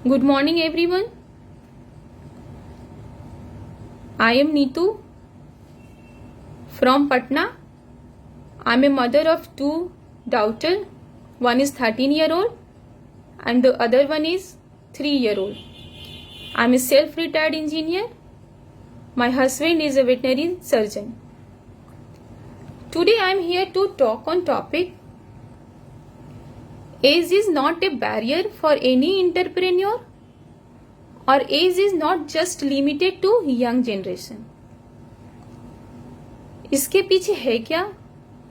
Good morning, everyone. I am Neetu from Patna. I am a mother of two daughters. One is 13-year-old and the other one is 3-year-old. I am a self-retired engineer. My husband is a veterinary surgeon. Today I am here to talk on topic age is not a barrier for any entrepreneur और age is not just limited to young generation. इसके पीछे है क्या?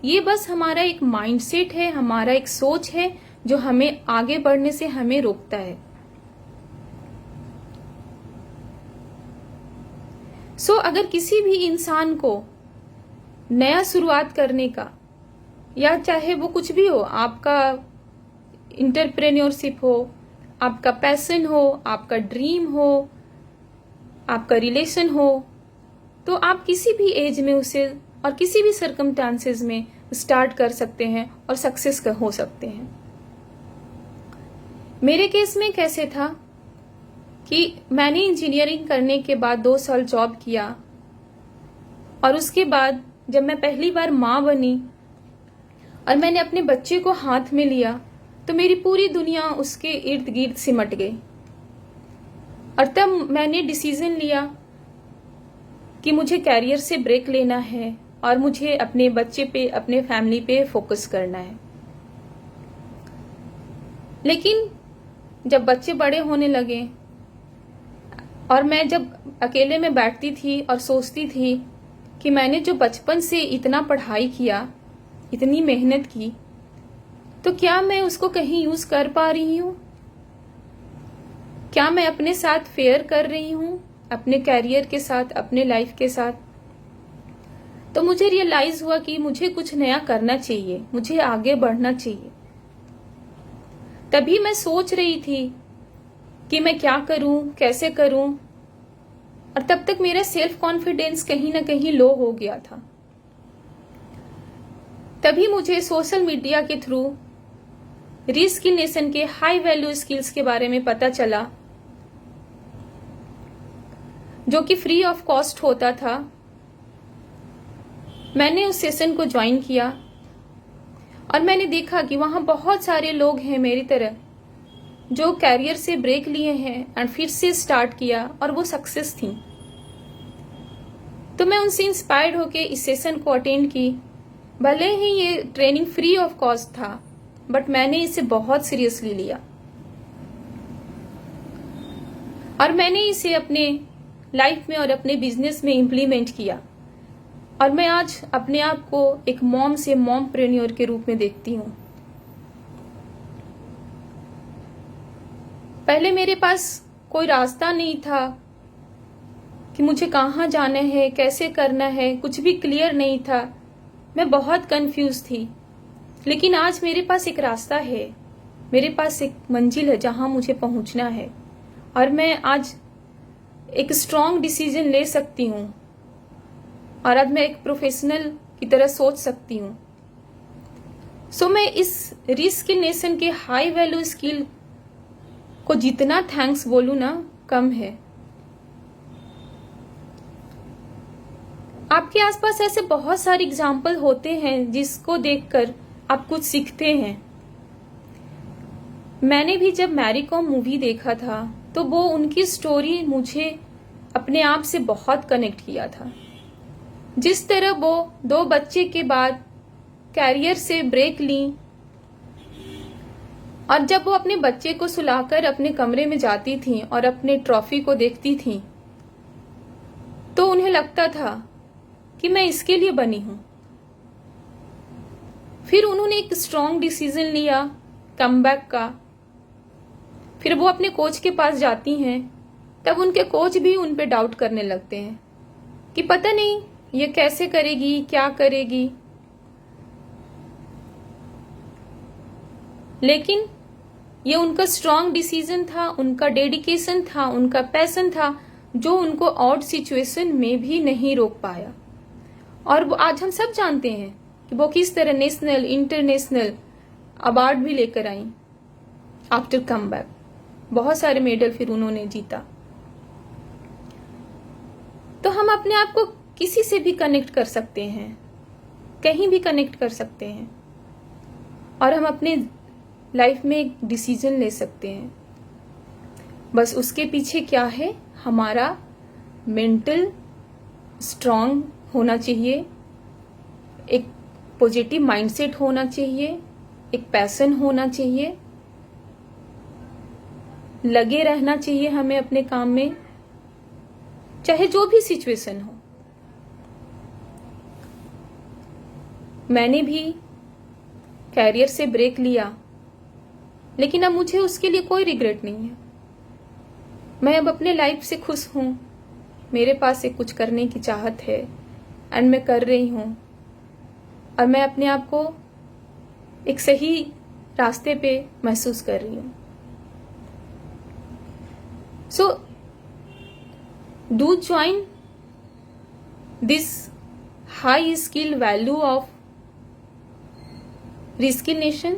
ये बस हमारा एक mindset है, हमारा एक सोच है जो हमें आगे बढ़ने से हमें रोकता है। अगर किसी भी इंसान को नया शुरुआत करने का, या चाहे वो कुछ भी हो, आपका इंटरप्रेन्योरशिप हो, आपका पैशन हो, आपका ड्रीम हो, आपका रिलेशन हो, तो आप किसी भी एज में उसे और किसी भी सर्कमस्टांसेस में स्टार्ट कर सकते हैं और सक्सेस हो सकते हैं। मेरे केस में कैसे था कि मैंने इंजीनियरिंग करने के बाद 2 साल जॉब किया और उसके बाद जब मैं पहली बार माँ बनी और मैंने अपने बच्चे को हाथ में लिया तो मेरी पूरी दुनिया उसके इर्द गिर्द सिमट गई। और तब मैंने डिसीजन लिया कि मुझे कैरियर से ब्रेक लेना है और मुझे अपने बच्चे पे, अपने फैमिली पे फोकस करना है। लेकिन जब बच्चे बड़े होने लगे और मैं जब अकेले में बैठती थी और सोचती थी कि मैंने जो बचपन से इतना पढ़ाई किया, इतनी मेहनत की, तो क्या मैं उसको कहीं यूज कर पा रही हूं? क्या मैं अपने साथ फेयर कर रही हूं, अपने कैरियर के साथ, अपने लाइफ के साथ? तो मुझे रियलाइज हुआ कि मुझे कुछ नया करना चाहिए, मुझे आगे बढ़ना चाहिए। तभी मैं सोच रही थी कि मैं क्या करूं, कैसे करूं, और तब तक मेरा सेल्फ कॉन्फिडेंस कहीं ना कहीं लो हो गया था। तभी मुझे सोशल मीडिया के थ्रू रीस्किलेशन के हाई वैल्यू स्किल्स के बारे में पता चला, जो कि फ्री ऑफ कॉस्ट होता था। मैंने उस सेशन को ज्वाइन किया और मैंने देखा कि वहां बहुत सारे लोग हैं मेरी तरह जो कैरियर से ब्रेक लिए हैं और फिर से स्टार्ट किया और वो सक्सेस थी। तो मैं उनसे इंस्पायर्ड होके इस सेशन को अटेंड की। भले ही ये ट्रेनिंग फ्री ऑफ कॉस्ट था, बट मैंने इसे बहुत सीरियसली लिया और मैंने इसे अपने लाइफ में और अपने बिजनेस में इम्प्लीमेंट किया। और मैं आज अपने आप को एक मॉम से मॉमप्रेन्योर के रूप में देखती हूँ। पहले मेरे पास कोई रास्ता नहीं था कि मुझे कहाँ जाना है, कैसे करना है, कुछ भी क्लियर नहीं था। मैं बहुत कंफ्यूज थी। लेकिन आज मेरे पास एक रास्ता है, मेरे पास एक मंजिल है जहां मुझे पहुंचना है और मैं आज एक स्ट्रॉन्ग डिसीजन ले सकती हूं और आज मैं एक प्रोफेशनल की तरह सोच सकती हूं। मैं इस रीस्किलेशन के हाई वैल्यू स्किल को जितना थैंक्स बोलूं ना, कम है। आपके आसपास ऐसे बहुत सारे एग्जाम्पल होते हैं जिसको देखकर आप कुछ सीखते हैं। मैंने भी जब मैरी कॉम मूवी देखा था तो वो उनकी स्टोरी मुझे अपने आप से बहुत कनेक्ट किया था। जिस तरह वो 2 बच्चे के बाद कैरियर से ब्रेक ली और जब वो अपने बच्चे को सुलाकर अपने कमरे में जाती थी और अपने ट्रॉफी को देखती थी तो उन्हें लगता था कि मैं इसके लिए बनी हूं। फिर उन्होंने एक स्ट्रॉन्ग डिसीजन लिया कमबैक का। फिर वो अपने कोच के पास जाती हैं, तब उनके कोच भी उन पे डाउट करने लगते हैं कि पता नहीं ये कैसे करेगी, क्या करेगी। लेकिन ये उनका स्ट्रॉन्ग डिसीजन था, उनका डेडिकेशन था, उनका पैशन था, जो उनको ऑड सिचुएशन में भी नहीं रोक पाया। और वो आज हम सब जानते हैं कि वो किस तरह नेशनल, इंटरनेशनल अवार्ड भी लेकर आई आफ्टर कमबैक। बहुत सारे मेडल फिर उन्होंने जीता। तो हम अपने आप को किसी से भी कनेक्ट कर सकते हैं, कहीं भी कनेक्ट कर सकते हैं, और हम अपने लाइफ में एक डिसीजन ले सकते हैं। बस उसके पीछे क्या है, हमारा मेंटल स्ट्रांग होना चाहिए, एक पॉजिटिव माइंडसेट होना चाहिए, एक पैशन होना चाहिए, लगे रहना चाहिए हमें अपने काम में, चाहे जो भी सिचुएशन हो। मैंने भी कैरियर से ब्रेक लिया, लेकिन अब मुझे उसके लिए कोई रिग्रेट नहीं है। मैं अब अपने लाइफ से खुश हूं, मेरे पास एक कुछ करने की चाहत है एंड मैं कर रही हूं, और मैं अपने आप को एक सही रास्ते पे महसूस कर रही हूं। So do join this high skill value of reskill nation,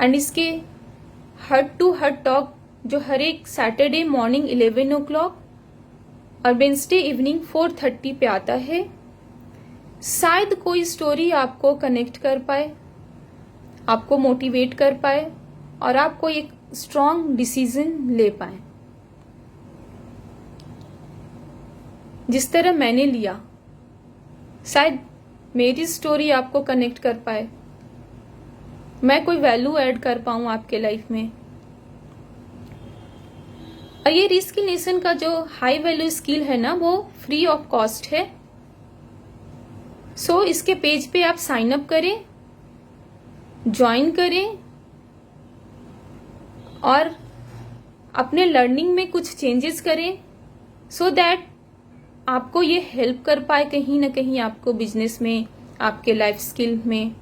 and इसके हार्ट टू हार्ट टॉक जो हर एक सैटरडे मॉर्निंग 11 o'clock और वेंसडे इवनिंग 4:30 पे आता है। शायद कोई स्टोरी आपको कनेक्ट कर पाए, आपको मोटिवेट कर पाए, और आपको एक स्ट्रॉन्ग डिसीजन ले पाए, जिस तरह मैंने लिया। शायद मेरी स्टोरी आपको कनेक्ट कर पाए, मैं कोई वैल्यू ऐड कर पाऊं आपके लाइफ में। और ये रिस्किल नेशन का जो हाई वैल्यू स्किल है ना, वो फ्री ऑफ कॉस्ट है। सो इसके पेज पे आप साइन अप करें, ज्वाइन करें, और अपने लर्निंग में कुछ चेंजेस करें, सो दैट आपको ये हेल्प कर पाए कहीं ना कहीं आपको बिजनेस में, आपके लाइफ स्किल में।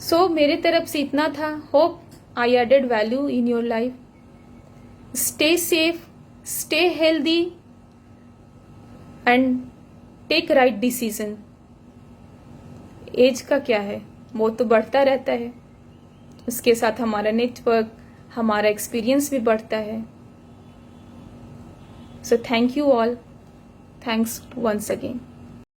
सो मेरे तरफ से इतना था। Hope I added value in your life. Stay safe, stay healthy and take right decision. Age का क्या है, वो तो बढ़ता रहता है, उसके साथ हमारा नेटवर्क, हमारा एक्सपीरियंस भी बढ़ता है। So thank you all, thanks once again.